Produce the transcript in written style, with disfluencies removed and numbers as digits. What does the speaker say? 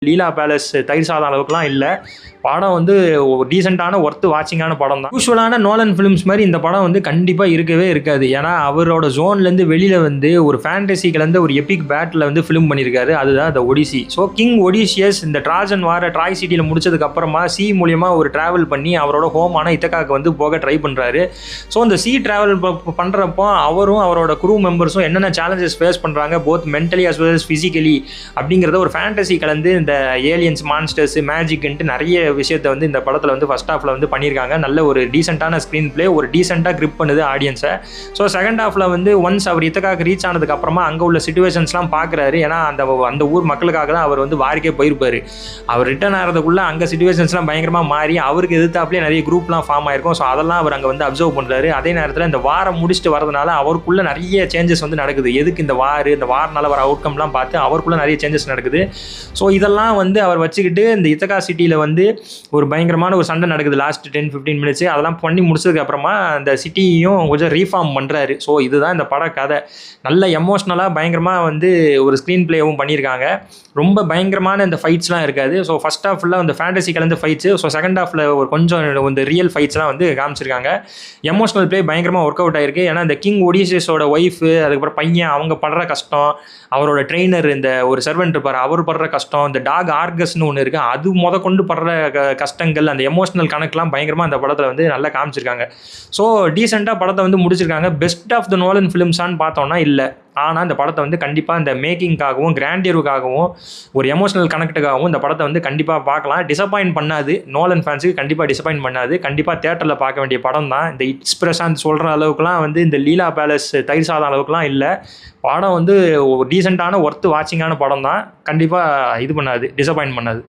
லீலா palace தயிர் சாதம் அளவுக்குலாம் இல்லை. படம் வந்து ஒரு டீசெண்டான ஒர்த்து வாட்சிங்கான படம் தான். யூஸ்வலான நோலன் ஃபிலிம்ஸ் மாதிரி இந்த படம் வந்து கண்டிப்பாக இருக்கவே இருக்காது. ஏன்னா அவரோட ஜோன்லேருந்து வெளியில் வந்து ஒரு ஃபேண்டசி கலந்து ஒரு எபிக் பேட்டில் வந்து ஃபிலிம் பண்ணியிருக்காரு. அதுதான் த ஒடிசி. ஸோ கிங் ஒடிசியஸ் இந்த ட்ராஜன் வார ட்ராய் சிட்டியில் முடிச்சதுக்கு அப்புறமா சி மூலியமாக ஒரு ட்ராவல் பண்ணி அவரோட ஹோமான இத்தக்காக்கு வந்து போக ட்ரை பண்ணுறாரு. ஸோ இந்த சி ட்ராவல் பண்ணுறப்போ அவரும் அவரோட குரூ மெம்பர்ஸும் என்னென்ன சேலஞ்சஸ் ஃபேஸ் பண்ணுறாங்க both mentally as well as physically அப்படிங்கிறத ஒரு ஃபேண்டசி கலந்து இந்த ஏலியன்ஸ் மான்ஸ்டர்ஸ் மேஜிக்ன்ட்டு நிறைய விஷயத்தை வந்து இந்த படத்தில் வந்து ஃபர்ஸ்ட் ஹாஃபில் வந்து பண்ணியிருக்காங்க. நல்ல ஒரு டீசெண்டான ஸ்க்ரீன் பிளே, ஒரு டீசெண்டாக கிரிப் பண்ணுது ஆடியன்ஸை. ஸோ செகண்ட் ஹாஃபில் வந்து ஒன்ஸ் அவர் இத்தக்காக ரீச் ஆனதுக்கு அப்புறமா அங்கே உள்ள சிச்சுவேஷன்ஸ்லாம் பார்க்குறாரு. ஏன்னா அந்த ஊர் மக்களுக்காக தான் அவர் வந்து வாரிக்கே போயிருப்பார். அவர் ரிட்டர்ன் ஆகிறதுக்குள்ளே அங்கே சிச்சுவேஷன்ஸ்லாம் பயங்கரமாக மாறி அவருக்கு எதிர்த்தாப்புலேயே நிறைய குரூப்லாம் ஃபார்ம் ஆயிருக்கும். ஸோ அதெல்லாம் அவர் அங்கே வந்து அப்சர்வ் பண்ணுறாரு. அதே நேரத்தில் இந்த வாரம் முடிச்சுட்டு வரதுனால அவருக்குள்ளே நிறைய சேஞ்சஸ் வந்து நடக்குது. எதுக்கு இந்த வாரனால வர அவுட்கம்லாம் பார்த்து அவருக்குள்ளே நிறைய சேஞ்சஸ் நடக்குது. ஸோ இதெல்லாம் வந்து அவர் வச்சுக்கிட்டு இந்த இத்தகா சிட்டியில் வந்து ஒரு பயங்கரமான ஒரு சண்டை நடக்குது லாஸ்ட் 10-15 மினிட்ஸ். அதெல்லாம் பண்ணி முடிச்சதுக்கு அப்புறமா அந்த சிட்டியும் கொஞ்சம் ரீஃபார்ம் பண்ணுறாரு. ஸோ இதுதான் இந்த பட கதை. நல்ல எமோஷ்னலாக பயங்கரமாக வந்து ஒரு ஸ்க்ரீன் பிளேவும் பண்ணியிருக்காங்க. ரொம்ப பயங்கரமான இந்த ஃபைட்ஸ்லாம் இருக்காது. ஸோ ஃபர்ஸ்ட் ஹாஃபில் அந்த ஃபேண்டசி கலந்து ஃபைட்ஸு, ஸோ செகண்ட் ஹாஃபில் ஒரு கொஞ்சம் இந்த ரியல் ஃபைட்ஸ்லாம் வந்து காமிச்சிருக்காங்க. எமோஷனல் பிளே பயங்கரமாக ஒர்க் அவுட் ஆயிருக்கு. ஏன்னா இந்த கிங் ஒடிசியஸோட ஒய்ஃபு, அதுக்கப்புறம் பையன், அவங்க படுற கஷ்டம், அவரோட ட்ரெயினர் இந்த ஒரு சர்வெண்ட் இருப்பார் அவர் படுற கஷ்டம், இந்த டாக் ஆர்கஸ்னு ஒன்று இருக்குது அது கொண்டு படுற கஷ்டங்கள், அந்த எமோஷனல் கணக்கெலாம் பயங்கரமாக அந்த படத்தில் வந்து நல்லா காமிச்சிருக்காங்க. ஸோ டீசெண்டாக படத்தை வந்து முடிச்சிருக்காங்க. பெஸ்ட் ஆஃப் த நோலன் ஃபிலிம்ஸான்னு பார்த்தோன்னா இல்லை. ஆனால் இந்த படத்தை வந்து கண்டிப்பாக இந்த மேக்கிங்காகவும் கிராண்டியருக்காகவும் ஒரு எமோஷனல் கனெக்டுக்காகவும் இந்த படத்தை வந்து கண்டிப்பாக பார்க்கலாம். டிசப்பாயின்ட் பண்ணாது. நோலன் ஃபேன்ஸுக்கு கண்டிப்பாக டிசப்பாயின்ட் பண்ணாது. கண்டிப்பாக தேட்டரில் பார்க்க வேண்டிய படம் தான். இந்த இட்ஸ் பிரசாந்த் சொல்கிற அளவுக்குலாம் வந்து இந்த லீலா பேலஸ் தயிர் சாதம் அளவுக்குலாம் இல்லை. படம் வந்து ஒரு டீசெண்டான ஒர்த்து வாட்சிங்கான படம் தான். கண்டிப்பாக இது பண்ணாது, டிசப்பாயின்ட் பண்ணாது.